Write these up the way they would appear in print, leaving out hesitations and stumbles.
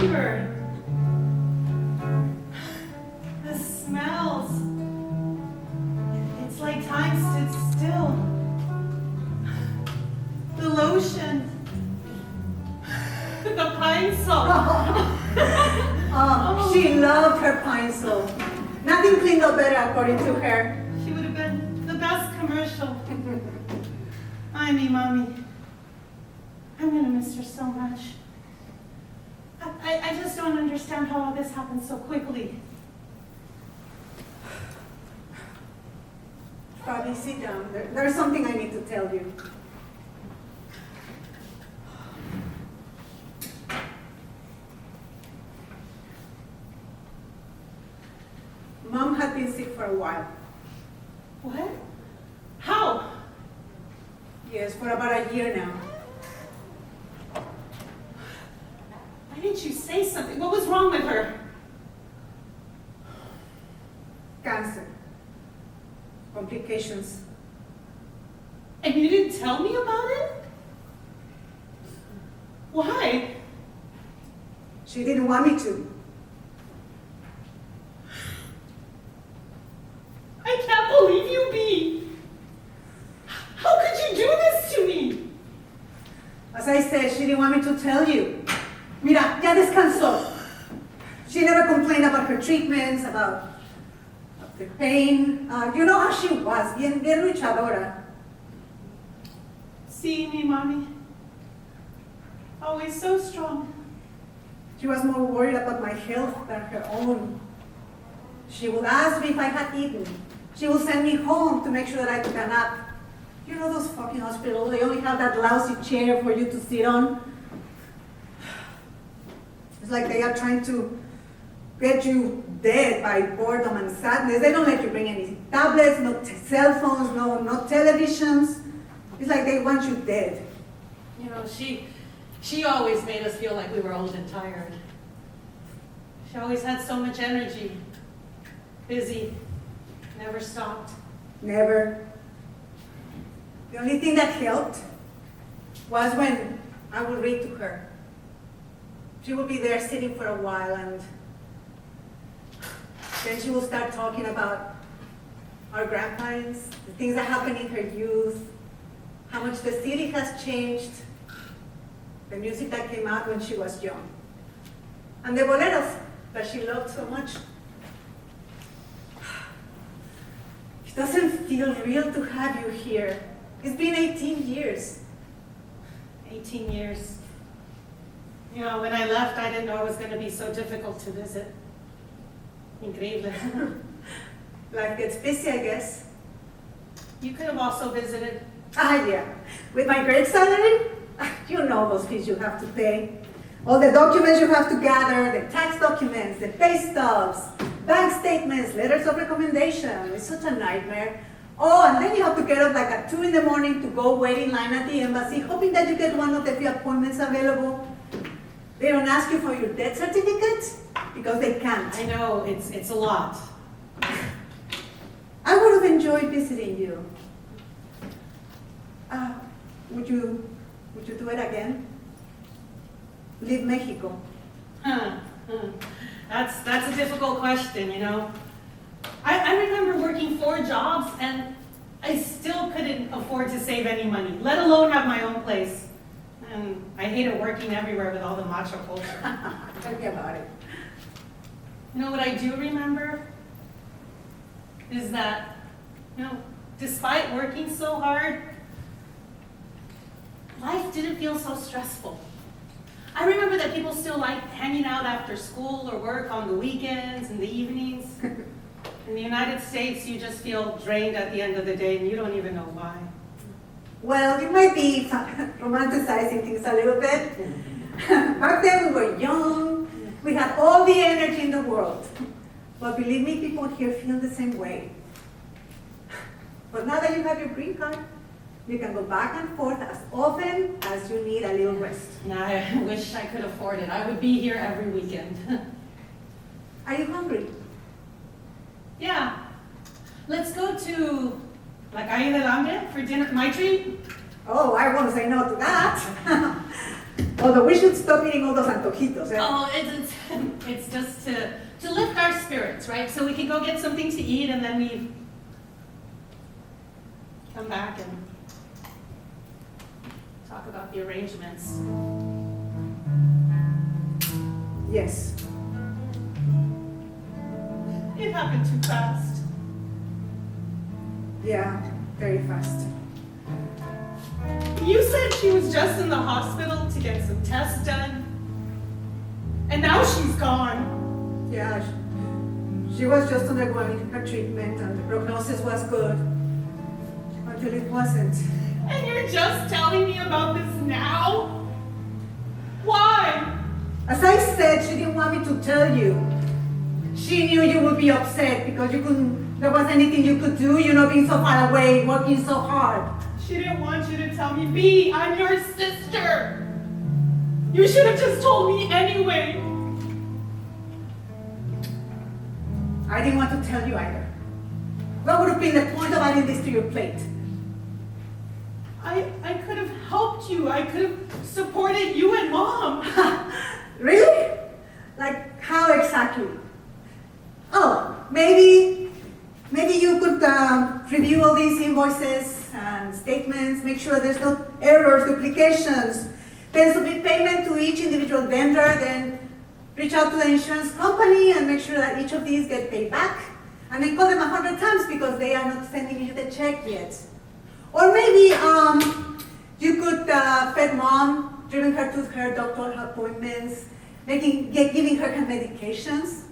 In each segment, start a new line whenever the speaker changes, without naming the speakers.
remember. The smells. It's like time stood still. The lotion. The pine salt.
She loved her pine salt. Nothing cleaned up better according to her.
She would have been the best commercial. I mean, Mommy. I'm gonna miss her so much. I just don't understand how all this happened so quickly.
Fabi, sit down. There's something I need to tell you. Mom had been sick for a while.
What? How?
Yes, for about a year now.
Why didn't you say something? What was wrong with her?
Cancer. Complications.
And you didn't tell me about it? Why?
She didn't want me to.
I can't believe you, Bea. How could you do this to me?
As I said, she didn't want me to tell you. Mira, ya descansó. She never complained about her treatments, about the pain. You know how she was, bien luchadora.
See me, Mommy. Always so strong.
She was more worried about my health than her own. She would ask me if I had eaten. She would send me home to make sure that I took a nap. You know those fucking hospitals, they only have that lousy chair for you to sit on. It's like they are trying to get you dead by boredom and sadness. They don't let you bring any tablets, no cell phones, no televisions. It's like they want you dead.
You know, she always made us feel like we were old and tired. She always had so much energy. Busy. Never stopped.
Never. The only thing that helped was when I would read to her. She would be there sitting for a while, and then she would start talking about our grandparents, the things that happened in her youth, how much the city has changed, the music that came out when she was young, and the boleros that she loved so much. It doesn't feel real to have you here. It's been 18 years.
18 years. You know, when I left, I didn't know it was going to be so difficult to visit. Increíble.
Life gets busy, I guess.
You could have also visited.
Yeah. With my great salary, you know those fees you have to pay. All the documents you have to gather, the tax documents, the pay stubs, bank statements, letters of recommendation. It's such a nightmare. Oh, and then you have to get up like at 2 in the morning to go wait in line at the embassy, hoping that you get one of the few appointments available. They don't ask you for your death certificate because they can't.
I know, it's a lot.
I would have enjoyed visiting you. Would you do it again? Leave Mexico?
That's a difficult question, you know. I remember working 4 jobs and I still couldn't afford to save any money, let alone have my own place. And I hated working everywhere with all the macho culture.
Tell me about it.
You know what I do remember? Is that, you know, despite working so hard, life didn't feel so stressful. I remember that people still liked hanging out after school or work on the weekends and the evenings. In the United States, you just feel drained at the end of the day and you don't even know why.
Well, you might be romanticizing things a little bit. Back then we were young, we had all the energy in the world. But believe me, people here feel the same way. But now that you have your green card, you can go back and forth as often as you need a little rest.
Now, I wish I could afford it. I would be here every weekend.
Are you hungry?
Yeah. Let's go to La Calle del Hambre for dinner. My treat?
Oh, I won't say no to that. Although we should stop eating all those antojitos. Eh?
Oh, it's just to lift our spirits, right? So we can go get something to eat and then we come back and talk about the arrangements.
Yes.
It happened too fast.
Yeah, very fast.
You said she was just in the hospital to get some tests done. And now she's gone.
Yeah, she was just undergoing her treatment and the prognosis was good. Until it wasn't.
And you're just telling me about this now? Why?
As I said, she didn't want me to tell you. She knew you would be upset because there wasn't anything you could do, being so far away, working so hard.
She didn't want you to tell me, B, I'm your sister. You should have just told me anyway.
I didn't want to tell you either. What would have been the point of adding this to your plate?
I could have helped you. I could have supported you and Mom.
Really? Like how exactly? Oh, maybe you could review all these invoices and statements, make sure there's no errors, duplications, then submit payment to each individual vendor, then reach out to the insurance company and make sure that each of these get paid back, and then call them 100 times because they are not sending you the check yet. Or maybe you could fed Mom, driving her to her doctor appointments, giving her medications.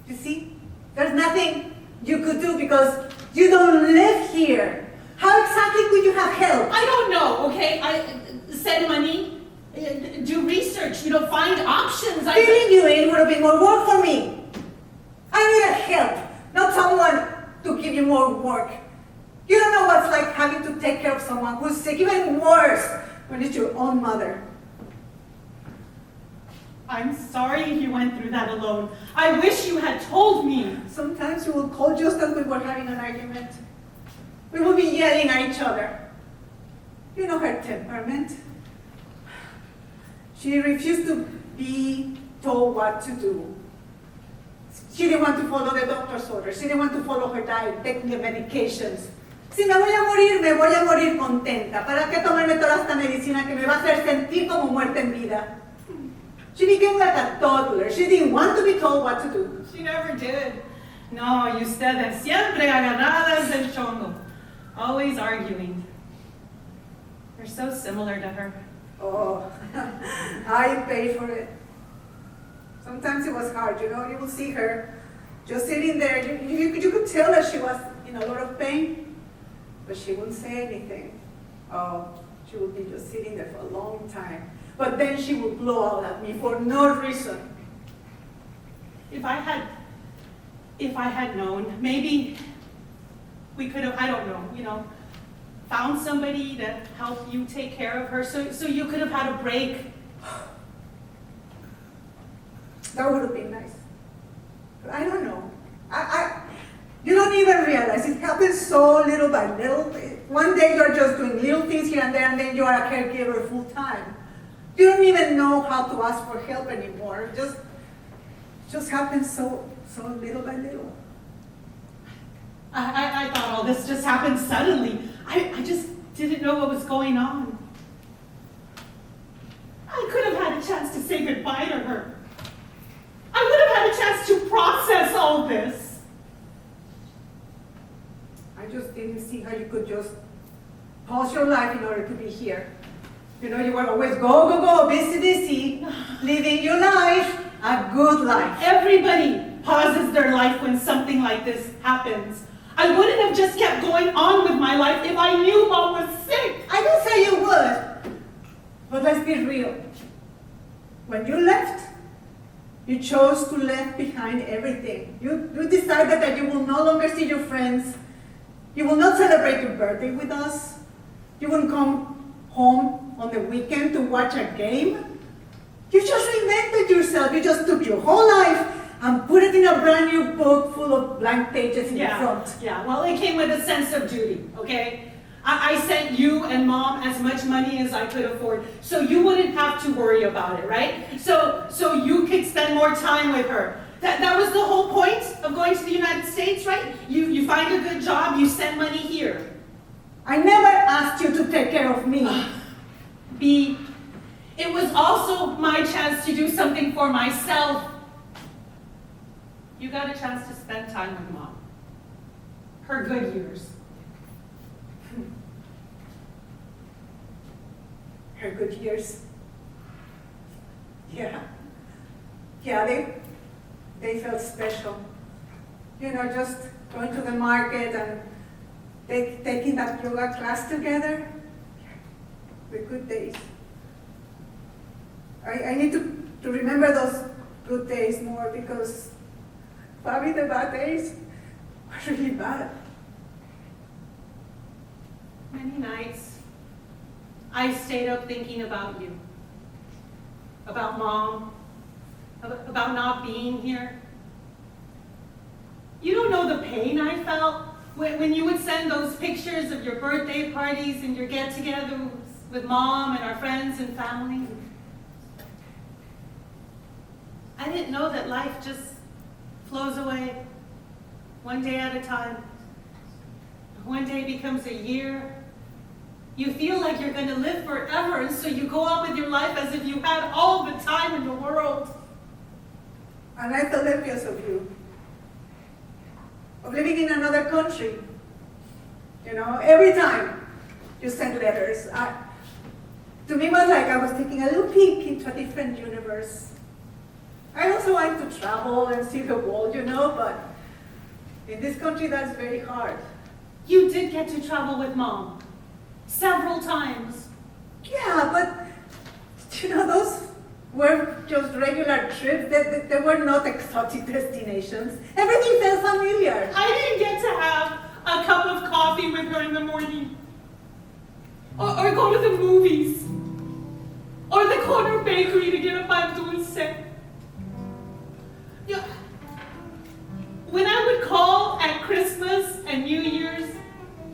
You see, there's nothing you could do because you don't live here. How exactly could you have help?
I don't know, okay? I send money, do research, find options.
Filling you in would have been more work for me. I needed help, not someone to give you more work. You don't know what's like having to take care of someone who's sick, even worse when it's your own mother.
I'm sorry you went through that alone. I wish you had told me.
Sometimes we will call just as we were having an argument. We will be yelling at each other. You know her temperament. She refused to be told what to do. She didn't want to follow the doctor's orders. She didn't want to follow her diet, taking the medications. Si me voy a morir contenta. ¿Para qué tomarme toda esta medicina que me va a hacer sentir como muerta en vida? She became like a toddler. She didn't want to be told what to do.
She never did. No, y ustedes siempre agarradas del chongo. Always arguing. You're so similar to her.
Oh, I paid for it. Sometimes it was hard, you will see her just sitting there. You could tell that she was in a lot of pain, but she wouldn't say anything. Oh, she would be just sitting there for a long time. But then she would blow out at me for no reason.
If I had known, maybe we could have, I don't know, found somebody to help you take care of her so you could have had a break.
That would have been nice. But I don't know. You don't even realize it happens so little by little. One day you're just doing little things here and there, and then you are a caregiver full time. You don't even know how to ask for help anymore. It just happens so little by little.
I thought all this just happened suddenly. I just didn't know what was going on. I could have had a chance to say goodbye to her. I would have had a chance to process all this.
I just didn't see how you could just pause your life in order to be here. You were always go, busy, living your life, a good life.
Everybody pauses their life when something like this happens. I wouldn't have just kept going on with my life if I knew Mom was sick.
I didn't say you would, but let's be real. When you left, you chose to leave behind everything. You decided that you will no longer see your friends. You will not celebrate your birthday with us. You won't come home on the weekend to watch a game. You just reinvented yourself. You just took your whole life and put it in a brand new book full of blank pages in the front.
Yeah, well, it came with a sense of duty, okay? I sent you and Mom as much money as I could afford, so you wouldn't have to worry about it, right? So you could spend more time with her. That was the whole point of going to the United States, right? You find a good job, you send money here.
I never asked you to take care of me.
B, it was also my chance to do something for myself. You got a chance to spend time with Mom. Her good years.
Her good years. Yeah. Yeah, they felt special. You know, just going to the market and taking that yoga class together. The good days. I need to remember those good days more because Fabi, the bad days were really bad.
Many nights, I stayed up thinking about you, about Mom, about not being here. You don't know the pain I felt when you would send those pictures of your birthday parties and your get-togethers with Mom and our friends and family. I didn't know that life just flows away, one day at a time. One day becomes a year. You feel like you're going to live forever, and so you go on with your life as if you had all the time in the world.
And I felt envious of you, of living in another country. You know, every time you sent letters, to me it was like I was taking a little peek into a different universe. I also like to travel and see the world, you know, but in this country that's very hard.
You did get to travel with Mom several times.
Yeah, but you know, those were just regular trips. They were not exotic destinations. Everything felt familiar.
I didn't get to have a cup of coffee with her in the morning, or go to the movies, or the corner bakery to get a pan dulce. Yeah. When I would call at Christmas and New Year's,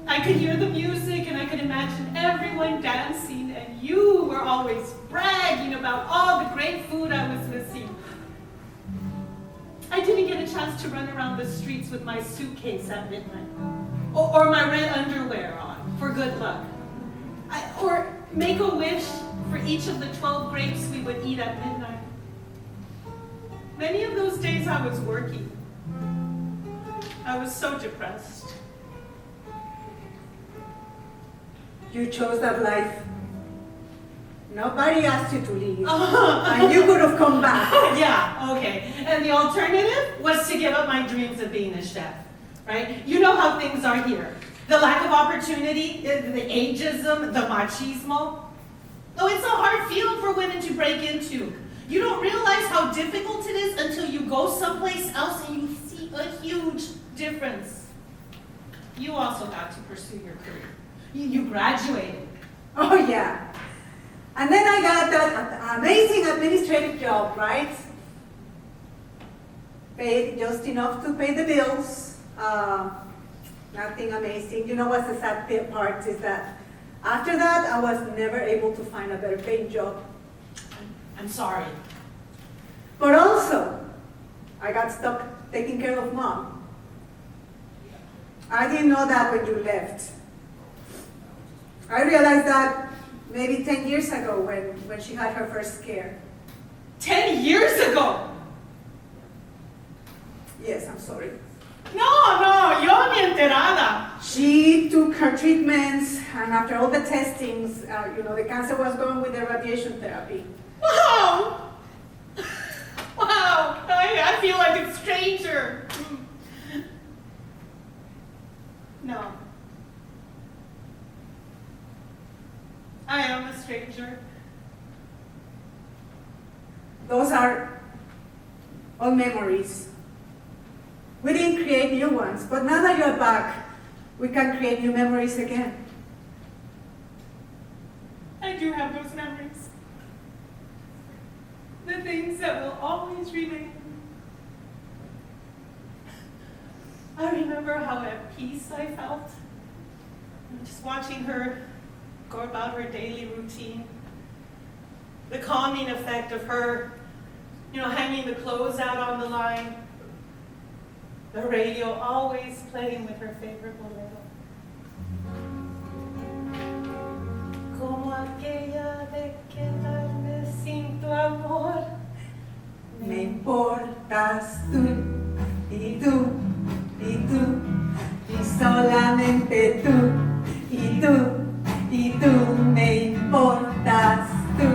I could hear the music and I could imagine everyone dancing, and you were always bragging about all the great food I was missing. I didn't get a chance to run around the streets with my suitcase at midnight, or my red underwear on for good luck, or make a wish for each of the 12 grapes we would eat at midnight. Many of those days I was working. I was so depressed.
You chose that life. Nobody asked you to leave. And you could have come back.
Yeah, okay. And the alternative was to give up my dreams of being a chef, right? You know how things are here. The lack of opportunity, the ageism, the machismo. Oh, it's a hard field for women to break into. You don't realize how difficult it is until you go someplace else and you see a huge difference. You also got to pursue your career. You graduated.
Oh, yeah. And then I got that amazing administrative job, right? Paid just enough to pay the bills. Nothing amazing. You know what's the sad part is that after that, I was never able to find a better paying job.
I'm sorry.
But also, I got stuck taking care of Mom. I didn't know that when you left. I realized that maybe 10 years ago when she had her first scare.
10 years ago?
Yes, I'm sorry.
No, yo ni enterada.
She took her treatments, and after all the testings, the cancer was gone with the radiation therapy.
Wow! Wow, I feel like a stranger. No. I am a stranger.
Those are all memories. We didn't create new ones, but now that you're back, we can create new memories again.
I do have those memories. The things that will always remain. I remember how at peace I felt. Just watching her go about her daily routine. The calming effect of her, hanging the clothes out on the line. The radio always playing with her favorite bolero. Como aquella de quedarme sin tu amor.
Me importas tú, y tú, y tú, y solamente tú, y tú, y tú, me importas tú,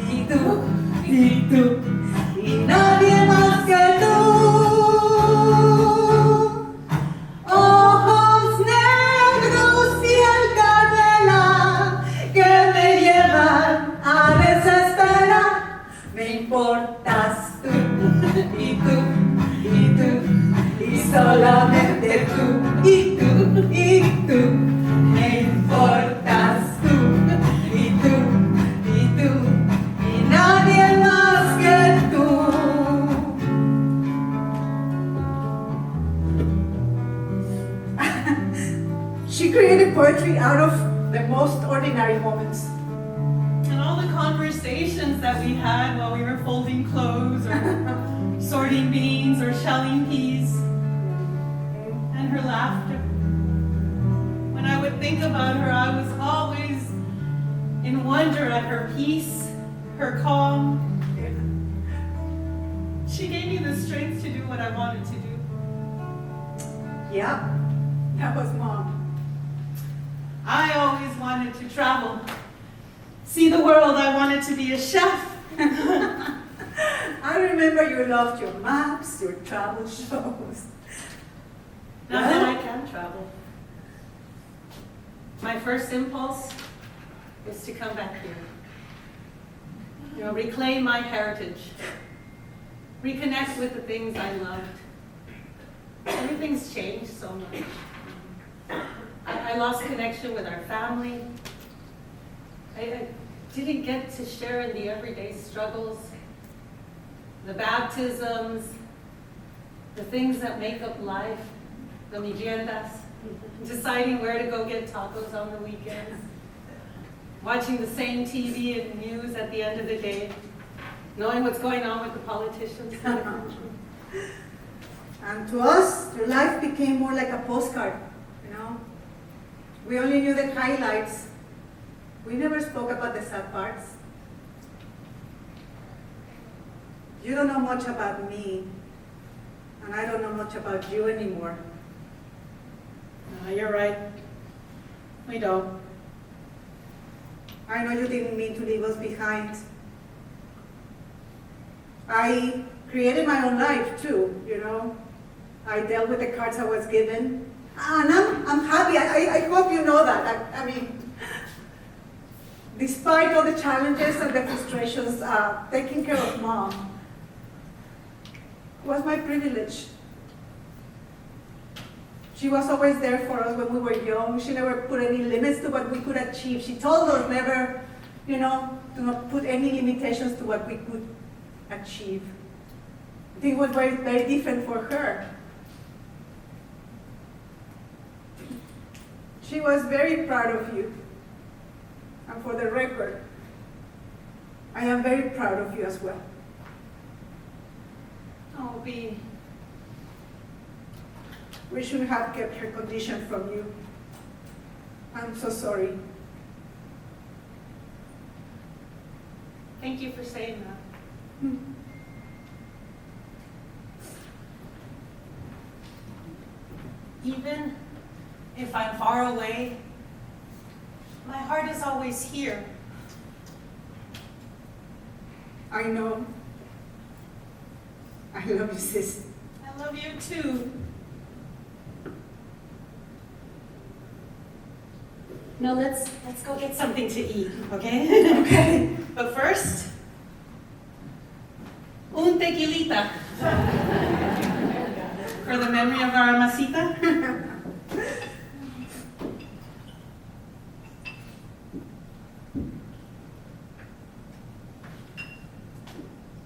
y tú, y tú, y nadie más que tú. Ojos negros y el canela que me llevan a desesperar. Me importas tú, y tú, y tú, y solamente tú, y tú, y tú. Me importas tú, y tú, y nadie más que tú. She created poetry out of the most ordinary moments.
And all the conversations that we had while we were folding clothes or sorting beans or shelling peas. And her laughter. When I would think about her, I was always in wonder at her peace, her calm. She gave me the strength to do what I wanted to do.
Yeah, that was Mom.
I always wanted to travel, see the world. I wanted to be a chef.
I remember you loved your maps, your travel shows.
Now that I can travel, my first impulse is to come back here. Reclaim my heritage, reconnect with the things I loved. Everything's changed so much. I lost connection with our family. I didn't get to share in the everyday struggles, the baptisms, the things that make up life, the meriendas, deciding where to go get tacos on the weekends, watching the same TV and news at the end of the day, knowing what's going on with the politicians in the country.
And to us, your life became more like a postcard, We only knew the highlights. We never spoke about the sad parts. You don't know much about me, and I don't know much about you anymore.
You're right. We don't.
I know you didn't mean to leave us behind. I created my own life too, I dealt with the cards I was given. And I'm happy. I hope you know that. I mean, despite all the challenges and the frustrations, taking care of Mom was my privilege. She was always there for us when we were young. She never put any limits to what we could achieve. She told us never, to not put any limitations to what we could achieve. I think it was very, very different for her. She was very proud of you. And for the record, I am very proud of you as well.
Oh, B.
We should have kept her condition from you. I'm so sorry.
Thank you for saying that. Even if I'm far away, my heart is always here.
I know. I love you, sis.
I love you too. Now let's go get something to eat, okay?
Okay.
But first, un tequilita. For the memory of our masita.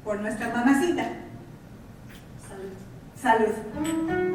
Por nuestra mamacita.
Salud.
Salud.